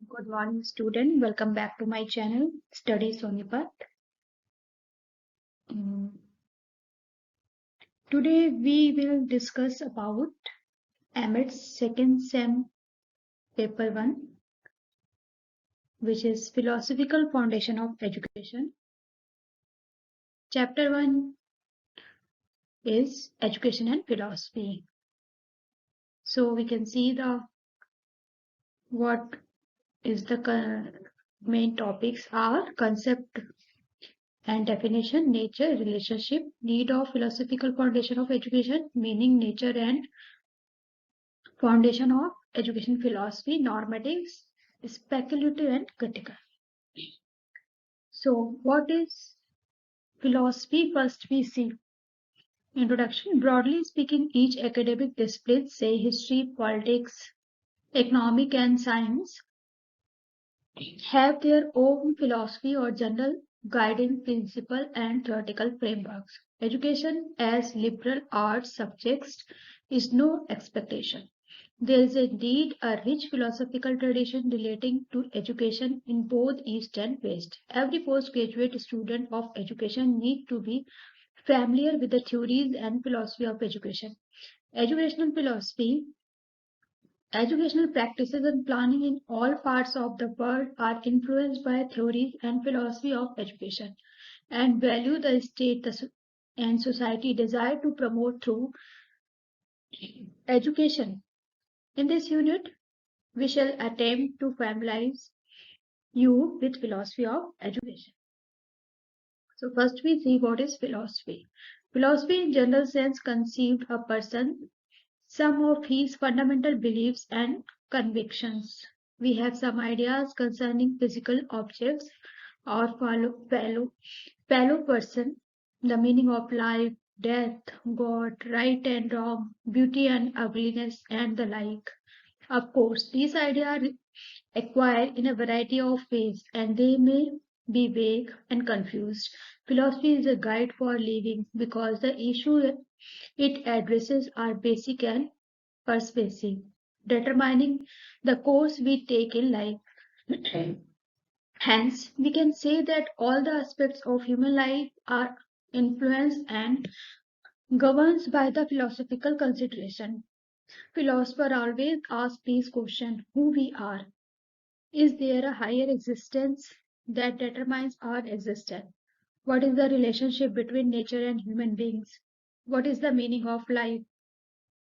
Good morning, student. Welcome back to my channel, Study Sonipat. Today we will discuss about AMET's second sem paper 1, which is Philosophical Foundation of Education. Chapter 1 is Education and Philosophy. So we can see what is the main topics are: concept and definition, nature, relationship, need of philosophical foundation of education, meaning, nature and foundation of education philosophy, normatives, speculative and critical. So what is philosophy? First we see introduction. Broadly speaking, each academic discipline, say history, politics, economic and science, have their own philosophy or general guiding principle and theoretical frameworks. Education as liberal arts subject is no expectation. There is indeed a rich philosophical tradition relating to education in both East and West. Every postgraduate student of education needs to be familiar with the theories and philosophy of education. Educational philosophy, educational practices and planning in all parts of the world are influenced by theories and philosophy of education and value the state and society desire to promote through education. In this unit, we shall attempt to familiarize you with philosophy of education. So first we see what is philosophy. Philosophy in general sense conceived a person, some of his fundamental beliefs and convictions. We have some ideas concerning physical objects or fellow person, the meaning of life, death, God, right and wrong, beauty and ugliness, and the like. Of course, these ideas acquired in a variety of ways and they may be vague and confused. Philosophy is a guide for living because the issue it addresses are basic and persuasive, determining the course we take in life. Hence, we can say that all the aspects of human life are influenced and governed by the philosophical consideration. Philosophers always ask these questions: who we are, is there a higher existence that determines our existence? What is the relationship between nature and human beings? What is the meaning of life?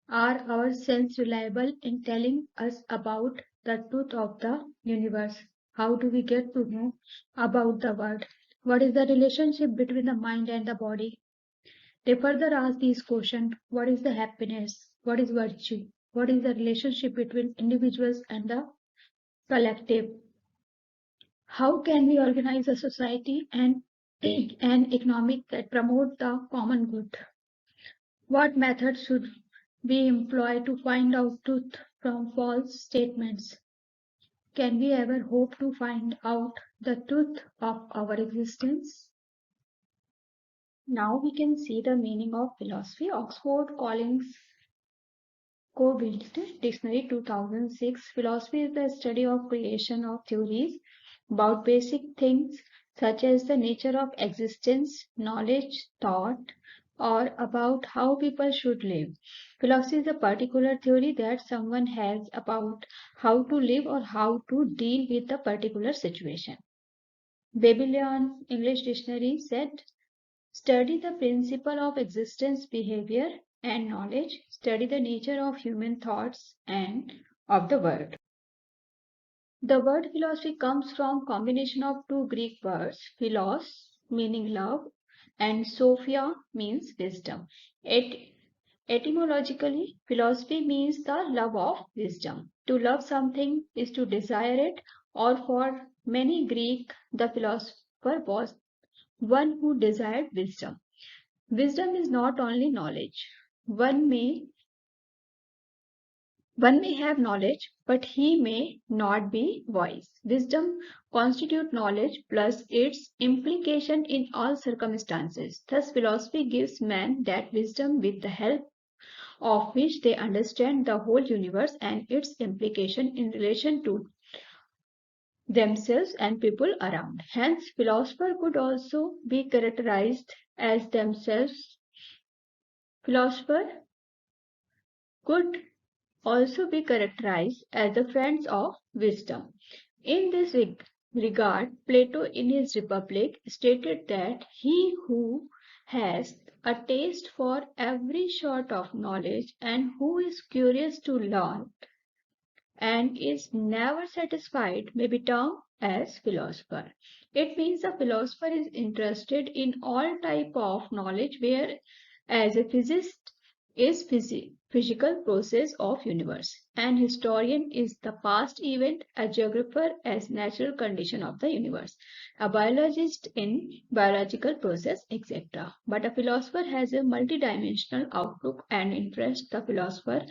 Are our senses reliable in telling us about the truth of the universe? How do we get to know about the world? What is the relationship between the mind and the body? They further ask these questions: what is the happiness? What is virtue? What is the relationship between individuals and the collective? How can we organize a society and an economic that promote the common good? What methods should we employ to find out truth from false statements? Can we ever hope to find out the truth of our existence? Now we can see the meaning of philosophy. Oxford Collins Corbett Dictionary 2006. Philosophy is the study of creation of theories about basic things such as the nature of existence, knowledge, thought, or about how people should live. Philosophy is a particular theory that someone has about how to live or how to deal with a particular situation. Babylon English Dictionary said, study the principle of existence, behavior, and knowledge. Study the nature of human thoughts and of the world. The word philosophy comes from combination of two Greek words, philos meaning love and sophia means wisdom. Etymologically, philosophy means the love of wisdom. To love something is to desire it, or for many Greek, the philosopher was one who desired wisdom. Wisdom is not only knowledge. One may have knowledge, but he may not be wise. Wisdom constitutes knowledge plus its implication in all circumstances. Thus, philosophy gives man that wisdom with the help of which they understand the whole universe and its implication in relation to themselves and people around. Hence, philosophers could also be characterized as themselves. Philosophers could also be characterized as the friends of wisdom. In this regard, Plato in his Republic stated that he who has a taste for every sort of knowledge and who is curious to learn and is never satisfied may be termed as philosopher. It means a philosopher is interested in all type of knowledge where as a physicist is physical process of universe and historian is the past event, a geographer as natural condition of the universe, a biologist in biological process, etc. But a philosopher has a multidimensional outlook and interest. The philosopher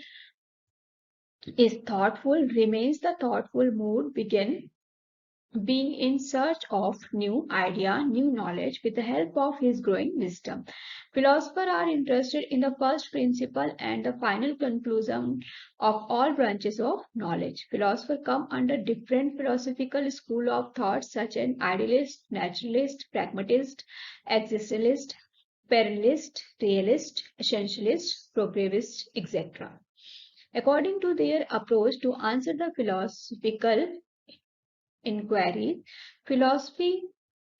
is thoughtful, remains the thoughtful mood, begin being in search of new idea, new knowledge with the help of his growing wisdom. Philosophers are interested in the first principle and the final conclusion of all branches of knowledge. Philosophers come under different philosophical school of thought such as idealist, naturalist, pragmatist, existentialist, parallelist, realist, essentialist, progressivist, etc. According to their approach to answer the philosophical inquiry, philosophy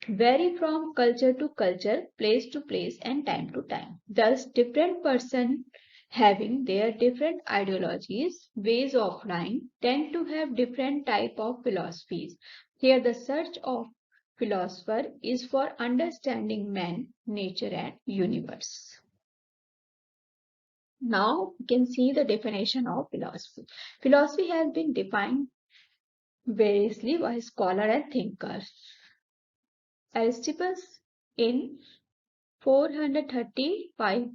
vary from culture to culture, place to place, and time to time. Thus, different persons having their different ideologies, ways of lying, tend to have different type of philosophies. Here, the search of philosopher is for understanding man, nature, and universe. Now, we can see the definition of philosophy. Philosophy has been defined variously by scholars and thinkers. Aristippus in 435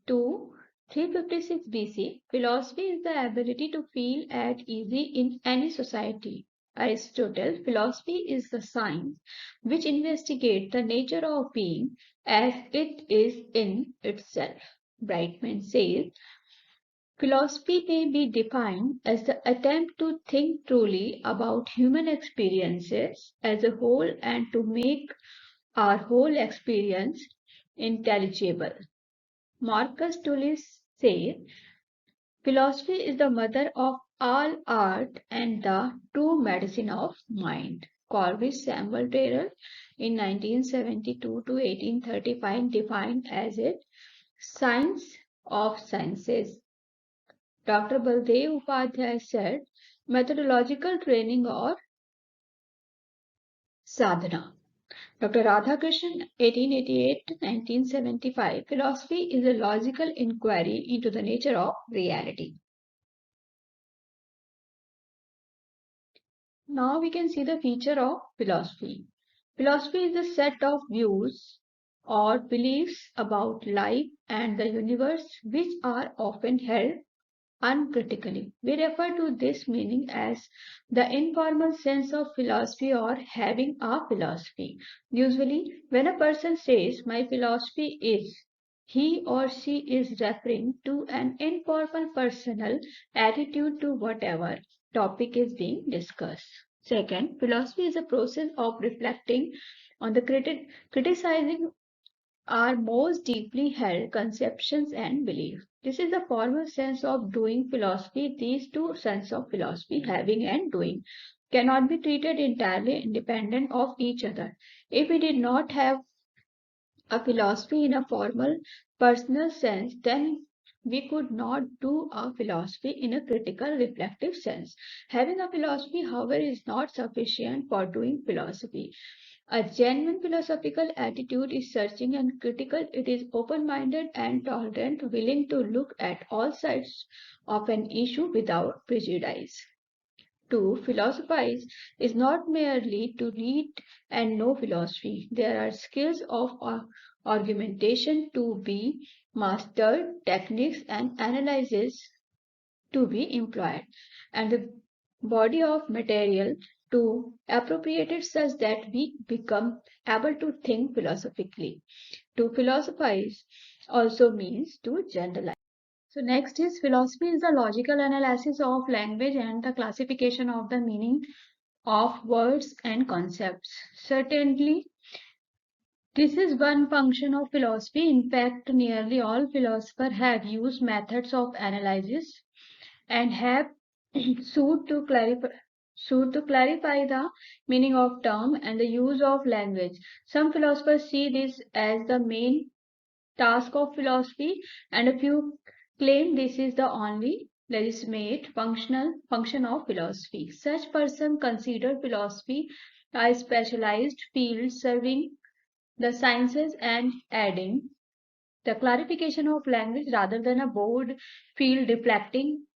to 356 BC, philosophy is the ability to feel at ease in any society. Aristotle, philosophy is the science which investigates the nature of being as it is in itself. Brightman says, philosophy may be defined as the attempt to think truly about human experiences as a whole and to make our whole experience intelligible. Marcus Tullis says, philosophy is the mother of all art and the true medicine of mind. Corvis Samuel Taylor in 1972 to 1835 defined as it science of sciences. Dr. Baldev Upadhyay said, methodological training or sadhana. Dr. Radhakrishnan, 1888 to 1975, philosophy is a logical inquiry into the nature of reality. Now we can see the feature of philosophy. Philosophy is a set of views or beliefs about life and the universe which are often held uncritically. We refer to this meaning as the informal sense of philosophy or having a philosophy. Usually, when a person says, my philosophy is, he or she is referring to an informal personal attitude to whatever topic is being discussed. Second, philosophy is a process of reflecting on the criticizing our most deeply held conceptions and beliefs. This is the formal sense of doing philosophy. These two senses of philosophy, having and doing, cannot be treated entirely independent of each other. If we did not have a philosophy in a formal personal sense, then we could not do a philosophy in a critical reflective sense. Having a philosophy, however, is not sufficient for doing philosophy. A genuine philosophical attitude is searching and critical. It is open-minded and tolerant, willing to look at all sides of an issue without prejudice. To philosophize is not merely to read and know philosophy. There are skills of argumentation to be mastered, techniques and analysis to be employed, and the body of material to appropriate it such that we become able to think philosophically. To philosophize also means to generalize. So next is philosophy is the logical analysis of language and the classification of the meaning of words and concepts. Certainly, this is one function of philosophy. In fact, nearly all philosophers have used methods of analysis and have sought to clarify the meaning of term and the use of language. Some philosophers see this as the main task of philosophy, and a few claim this is the only legitimate functional function of philosophy. Such persons consider philosophy a specialized field serving the sciences and adding the clarification of language rather than a broad field reflecting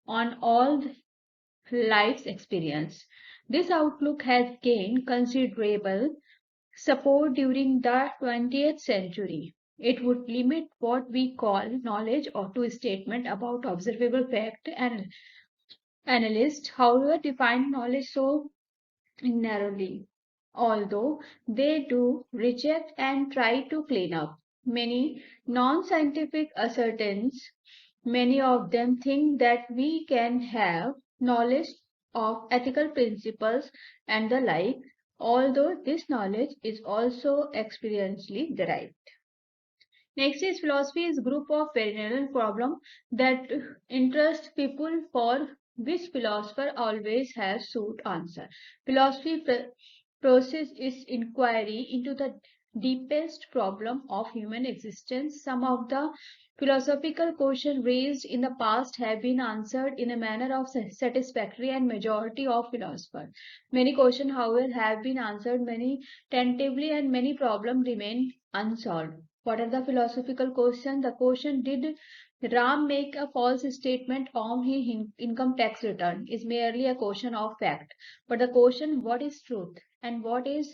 on all life's experience. This outlook has gained considerable support during the 20th century. It would limit what we call knowledge or to a statement about observable fact, and analysts, however, define knowledge so narrowly, although they do reject and try to clean up many non-scientific assertions. Many of them think that we can have knowledge of ethical principles and the like, although this knowledge is also experientially derived. Next is philosophy is group of perennial problem that interest people for which philosopher always has sought answer. Philosophy process is inquiry into the deepest problem of human existence. Some of the philosophical questions raised in the past have been answered in a manner of satisfactory and majority of philosophers. Many questions, however, have been answered many tentatively and many problems remain unsolved. What are the philosophical questions? The question, did Ram make a false statement on his income tax return, is merely a question of fact. But the question, what is truth and what is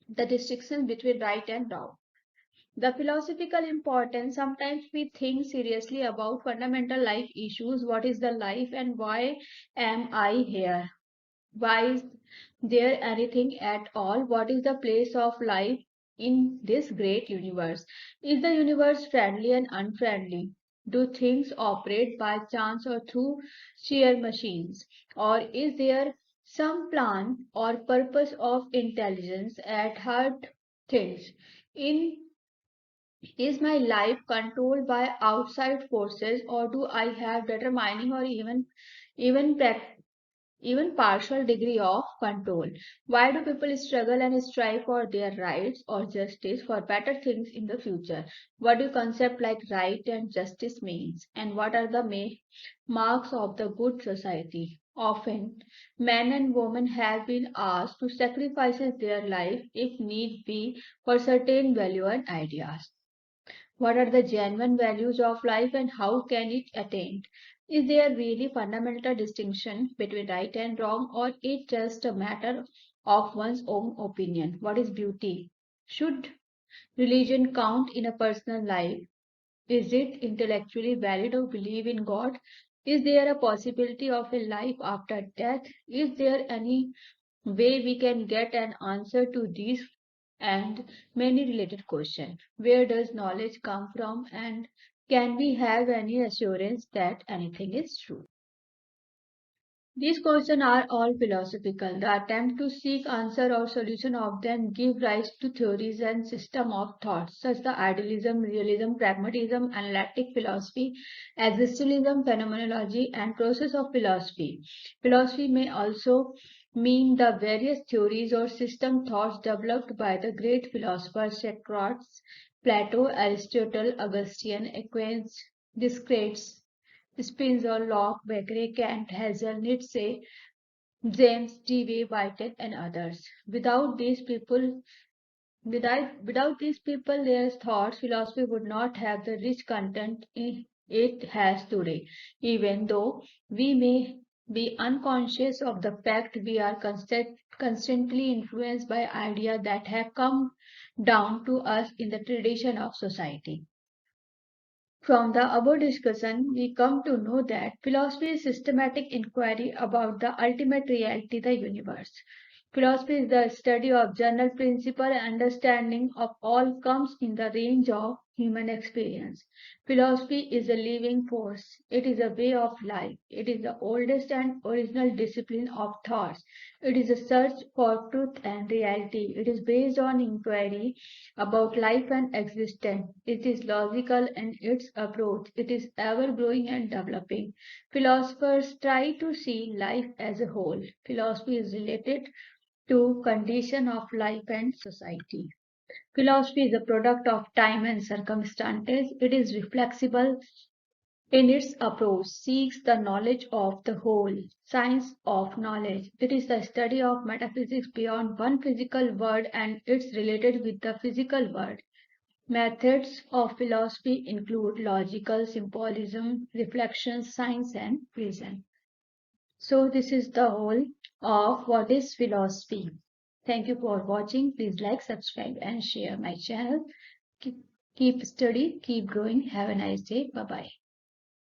the distinction between right and wrong? The philosophical importance, sometimes we think seriously about fundamental life issues. What is the life and why am I here? Why is there anything at all? What is the place of life in this great universe? Is the universe friendly and unfriendly? Do things operate by chance or through sheer machines? Or is there some plan or purpose of intelligence at heart things? In is my life controlled by outside forces, or do I have determining or even even partial degree of control? Why do people struggle and strive for their rights or justice for better things in the future? What do concepts like right and justice means? And what are the marks of the good society? Often, men and women have been asked to sacrifice their life if need be for certain value and ideas. What are the genuine values of life and how can it attained? Is there really fundamental distinction between right and wrong, or it just a matter of one's own opinion? What is beauty? Should religion count in a personal life? Is it intellectually valid to believe in God? Is there a possibility of a life after death? Is there any way we can get an answer to these and many related questions? Where does knowledge come from, and can we have any assurance that anything is true? These questions are all philosophical. The attempt to seek answer or solution of them give rise to theories and system of thought, such as idealism, realism, pragmatism, analytic philosophy, existentialism, phenomenology, and process of philosophy. Philosophy may also mean the various theories or system thoughts developed by the great philosophers Socrates, Plato, Aristotle, Augustine, Aquinas, Descartes, Spinoza, Locke, Becquerel, Kant, Hegel, Nietzsche, James, D.W. Whitehead, and others. Without these people, their thoughts, philosophy would not have the rich content it has today. Even though we may be unconscious of the fact, we are constantly influenced by ideas that have come down to us in the tradition of society. From the above discussion, we come to know that philosophy is systematic inquiry about the ultimate reality, the universe. Philosophy is the study of general principle and understanding of all comes in the range of human experience. Philosophy is a living force. It is a way of life. It is the oldest and original discipline of thoughts. It is a search for truth and reality. It is based on inquiry about life and existence. It is logical in its approach. It is ever growing and developing. Philosophers try to see life as a whole. Philosophy is related to condition of life and society. Philosophy is a product of time and circumstances. It is reflexible in its approach, seeks the knowledge of the whole, science of knowledge. It is the study of metaphysics beyond one physical world and its related with the physical world. Methods of philosophy include logical, symbolism, reflection, science, and reason. So this is the whole of what is philosophy. Thank you for watching. Please like, subscribe and share my channel. Keep study, keep growing. Have a nice day. Bye bye.